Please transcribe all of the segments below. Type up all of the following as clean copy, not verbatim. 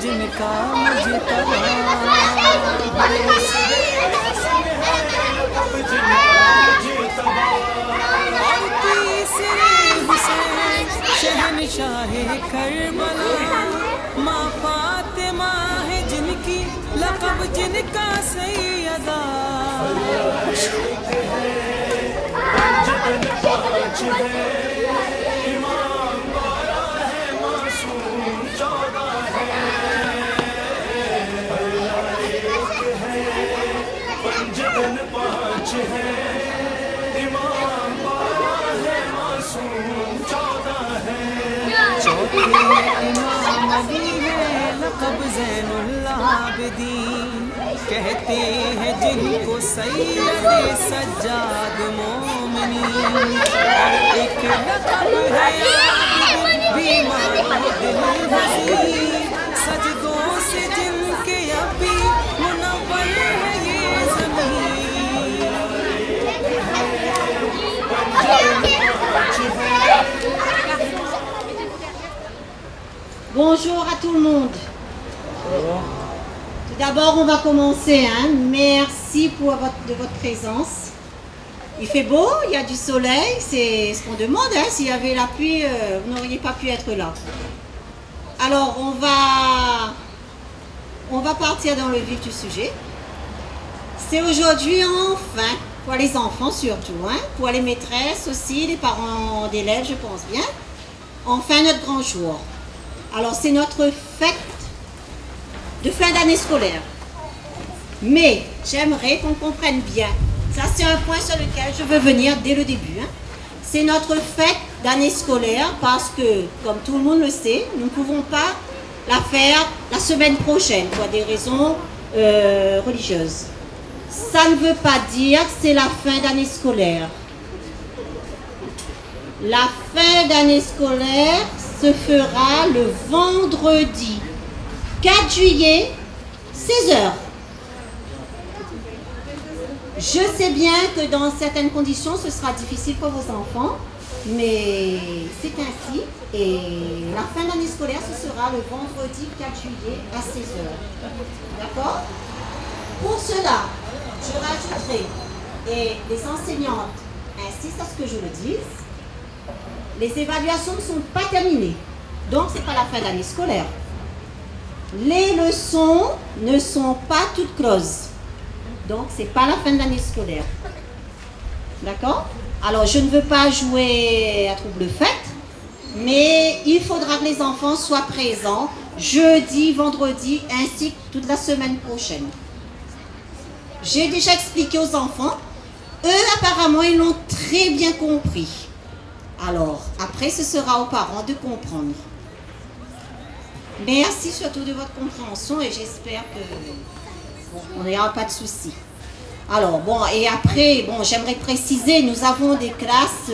जिनका मुझे तबा और तीसरे हुसैन शहनशाहे करबला माँ फातिमा है जिनकी लक़ब जिनका सैयदा इमाम अली है लक़ब ज़ैनुल आबिदीन कहते हैं जिनको सैयद सज्जाद मोमिनीन और एक लक़ब है बीमार दिल हज़ीन सजदों से जिनके अभी मुनव्वर है ये ज़मीन। Bonjour à tout le monde. Tout d'abord, on va commencer. Merci de votre présence. Il fait beau, il y a du soleil, c'est ce qu'on demande. S'il y avait la pluie, vous n'auriez pas pu être là. Alors, on va partir dans le vif du sujet. C'est aujourd'hui enfin, pour les enfants surtout, pour les maîtresses aussi, les parents d'élèves, je pense bien, enfin notre grand jour. Alors, c'est notre fête de fin d'année scolaire. Mais, j'aimerais qu'on comprenne bien. Ça, c'est un point sur lequel je veux venir dès le début. C'est notre fête d'année scolaire parce que, comme tout le monde le sait, nous ne pouvons pas la faire la semaine prochaine pour des raisons religieuses. Ça ne veut pas dire que c'est la fin d'année scolaire. La fin d'année scolaire se fera le vendredi 4 juillet, 16 h. Je sais bien que dans certaines conditions, ce sera difficile pour vos enfants, mais c'est ainsi. Et la fin d'année scolaire, ce sera le vendredi 4 juillet à 16 h. D'accord? Pour cela, je rajouterai, et les enseignantes insistent à ce que je le dise, les évaluations ne sont pas terminées, donc ce n'est pas la fin d'année scolaire. Les leçons ne sont pas toutes closes, donc ce n'est pas la fin de l'année scolaire. D'accord? Alors, je ne veux pas jouer à trouble fête, mais il faudra que les enfants soient présents jeudi, vendredi, ainsi que toute la semaine prochaine. J'ai déjà expliqué aux enfants, eux apparemment ils l'ont très bien compris. Alors, après, ce sera aux parents de comprendre. Merci surtout de votre compréhension et j'espère qu'on n'aura pas de soucis. Alors, bon, et après, bon, j'aimerais préciser, nous avons des classes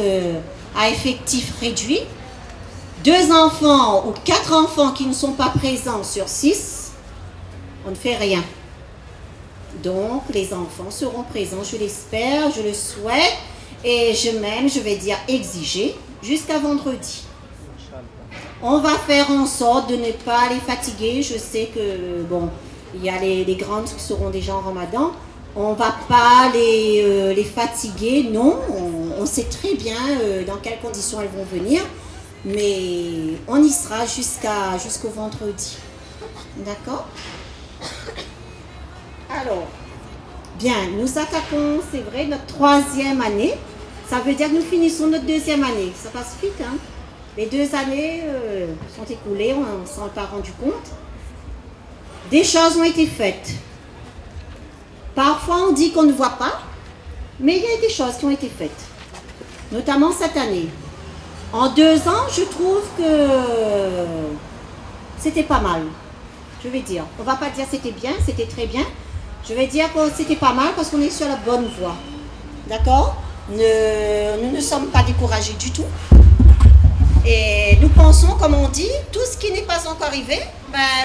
à effectif réduit. 2 enfants ou 4 enfants qui ne sont pas présents sur 6, on ne fait rien. Donc, les enfants seront présents, je l'espère, je le souhaite. Et je vais dire exiger, jusqu'à vendredi. On va faire en sorte de ne pas les fatiguer. Je sais que, bon, il y a les grandes qui seront déjà en ramadan. On ne va pas les fatiguer, non. On sait très bien dans quelles conditions elles vont venir. Mais on y sera jusqu'au vendredi. D'accord? Alors, bien, nous attaquons, c'est vrai, notre 3e année. Ça veut dire que nous finissons notre 2e année. Ça passe vite, Les 2 années sont écoulées, on ne s'en est pas rendu compte. Des choses ont été faites. Parfois, on dit qu'on ne voit pas, mais il y a des choses qui ont été faites. Notamment cette année. En 2 ans, je trouve que c'était pas mal. Je vais dire. On ne va pas dire c'était bien, c'était très bien. Je vais dire que c'était pas mal parce qu'on est sur la bonne voie. D'accord? Nous ne sommes pas découragés du tout. Et nous pensons, comme on dit, tout ce qui n'est pas encore arrivé,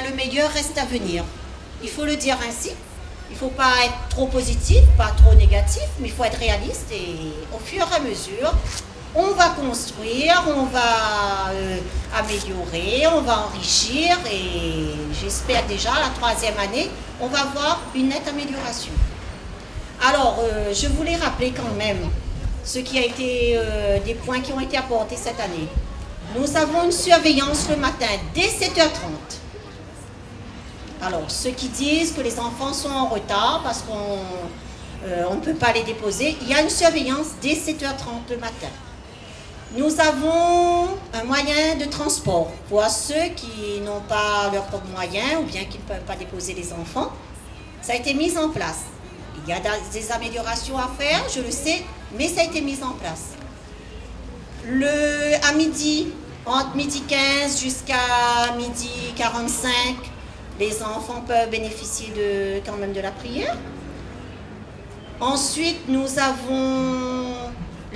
le meilleur reste à venir. Il faut le dire ainsi. Il ne faut pas être trop positif, pas trop négatif, mais il faut être réaliste et au fur et à mesure, on va construire, on va améliorer, on va enrichir et j'espère déjà la 3e année, on va voir une nette amélioration. Alors, je voulais rappeler quand même ce qui a été des points qui ont été apportés cette année. Nous avons une surveillance le matin dès 7h30. Alors, ceux qui disent que les enfants sont en retard parce qu'on ne peut pas les déposer, il y a une surveillance dès 7h30 le matin. Nous avons un moyen de transport pour ceux qui n'ont pas leur propre moyen ou bien qui ne peuvent pas déposer les enfants. Ça a été mis en place. Il y a des améliorations à faire, je le sais, mais ça a été mis en place. À midi, entre midi 15 jusqu'à midi 45, les enfants peuvent bénéficier quand même de la prière. Ensuite, nous avons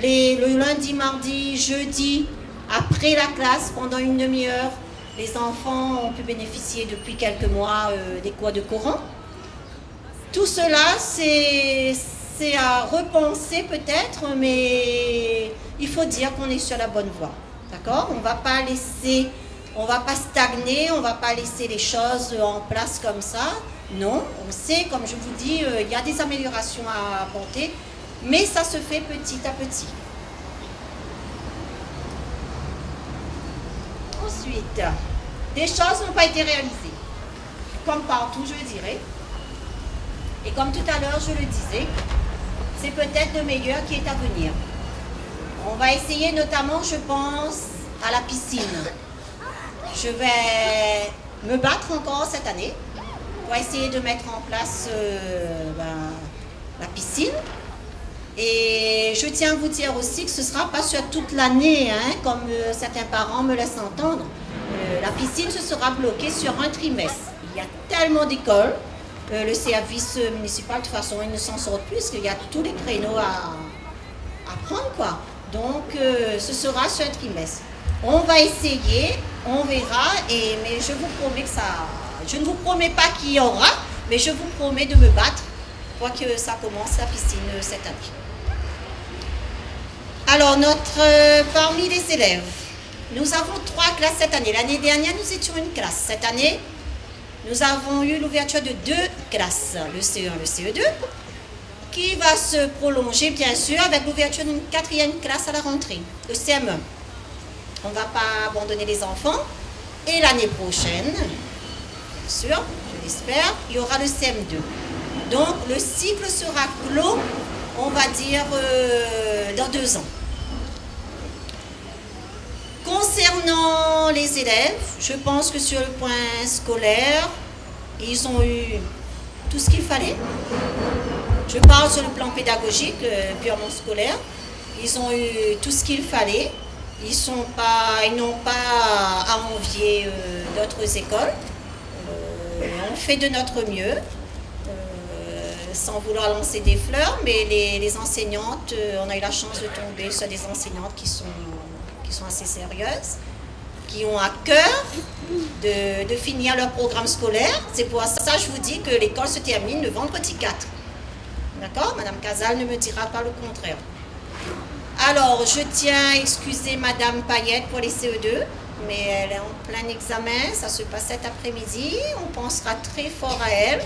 le lundi, mardi, jeudi, après la classe, pendant une demi-heure, les enfants ont pu bénéficier depuis quelques mois des cours de Coran. Tout cela, c'est à repenser peut-être, mais il faut dire qu'on est sur la bonne voie. D'accord? On ne va pas laisser... On ne va pas stagner, on ne va pas laisser les choses en place comme ça. Non, on sait, comme je vous dis, il y a des améliorations à apporter, mais ça se fait petit à petit. Ensuite, des choses n'ont pas été réalisées, comme partout, je dirais. Et comme tout à l'heure, je le disais, c'est peut-être le meilleur qui est à venir. On va essayer notamment, je pense, à la piscine. Je vais me battre encore cette année pour essayer de mettre en place la piscine. Et je tiens à vous dire aussi que ce ne sera pas sur toute l'année, hein, comme certains parents me laissent entendre. La piscine, ce sera bloqué sur un trimestre. Il y a tellement d'écoles. Le service municipal, de toute façon, il ne s'en sort plus parce qu'il y a tous les créneaux à prendre, quoi. Donc, ce sera sur un trimestre. On va essayer, on verra, mais je vous promets que ça... Je ne vous promets pas qu'il y aura, mais je vous promets de me battre pour que ça commence la piscine cette année. Alors, parmi les élèves, nous avons 3 classes cette année. L'année dernière, nous étions une classe. Cette année, nous avons eu l'ouverture de 2 classes, le CE1 et le CE2, qui va se prolonger, bien sûr, avec l'ouverture d'une 4e classe à la rentrée, le CM1. On ne va pas abandonner les enfants. Et l'année prochaine, bien sûr, je l'espère, il y aura le CM2. Donc, le cycle sera clos, on va dire, dans 2 ans. Concernant les élèves, je pense que sur le point scolaire, ils ont eu tout ce qu'il fallait. Je parle sur le plan pédagogique, purement scolaire. Ils ont eu tout ce qu'il fallait. Ils n'ont pas à envier d'autres écoles. On fait de notre mieux, sans vouloir lancer des fleurs, mais les enseignantes, on a eu la chance de tomber sur des enseignantes qui sont assez sérieuses, qui ont à cœur de finir leur programme scolaire. C'est pour ça que je vous dis que l'école se termine le vendredi 4. D'accord? Madame Casal ne me dira pas le contraire. Alors, je tiens à excuser Madame Payette pour les CE2, mais elle est en plein examen, ça se passe cet après-midi, on pensera très fort à elle,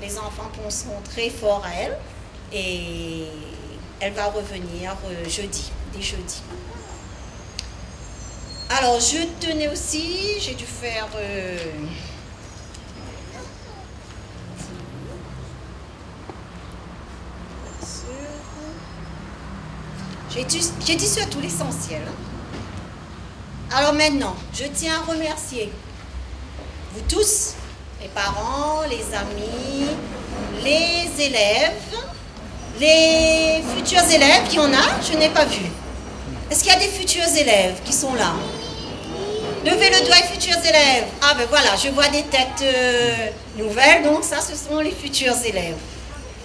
les enfants penseront très fort à elle, et elle va revenir dès jeudi. Alors, je tenais aussi, j'ai dû faire... J'ai dit surtout l'essentiel. Alors maintenant, je tiens à remercier vous tous, les parents, les amis, les élèves, les futurs élèves, il y en a, je n'ai pas vu. Est-ce qu'il y a des futurs élèves qui sont là? Levez le doigt, futurs élèves. Ah ben voilà, je vois des têtes nouvelles, donc ça, ce sont les futurs élèves.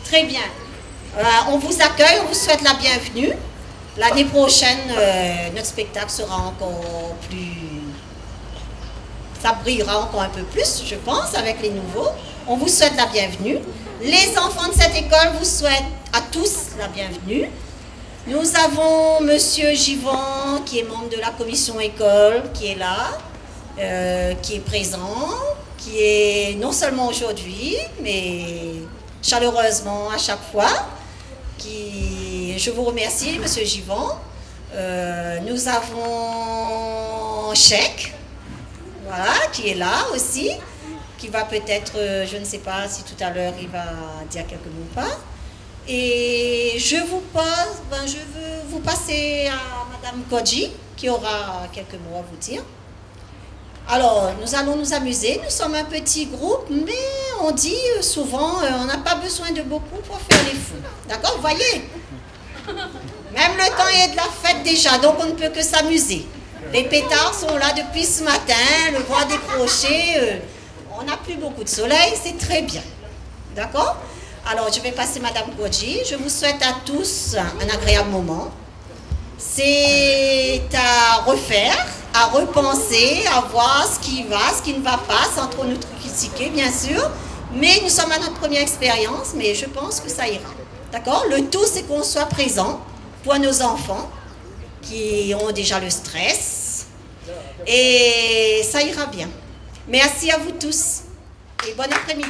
Très bien. On vous accueille, on vous souhaite la bienvenue. L'année prochaine, notre spectacle sera encore plus... Ça brillera encore un peu plus, je pense, avec les nouveaux. On vous souhaite la bienvenue. Les enfants de cette école vous souhaitent à tous la bienvenue. Nous avons Monsieur Givon, qui est membre de la commission école, qui est là, qui est présent, qui est non seulement aujourd'hui, mais chaleureusement à chaque fois. Je vous remercie, Monsieur Givon. Nous avons Chèque, voilà, qui est là aussi, qui va peut-être, je ne sais pas si tout à l'heure il va dire quelques mots ou pas. Et je veux vous passer à Madame Kodji, qui aura quelques mots à vous dire. Alors, nous allons nous amuser. Nous sommes un petit groupe, mais on dit souvent, on n'a pas besoin de beaucoup pour faire les fous. D'accord, vous voyez? Même le temps est de la fête déjà, donc on ne peut que s'amuser. Les pétards sont là depuis ce matin, le vent décroché. On n'a plus beaucoup de soleil, c'est très bien. D'accord? Alors, je vais passer Madame Kodji. Je vous souhaite à tous un agréable moment. C'est à refaire, à repenser, à voir ce qui va, ce qui ne va pas, sans trop nous critiquer, bien sûr. Mais nous sommes à notre première expérience, mais je pense que ça ira. D'accord? Le tout, c'est qu'on soit présent pour nos enfants qui ont déjà le stress. Et ça ira bien. Merci à vous tous et bon après-midi.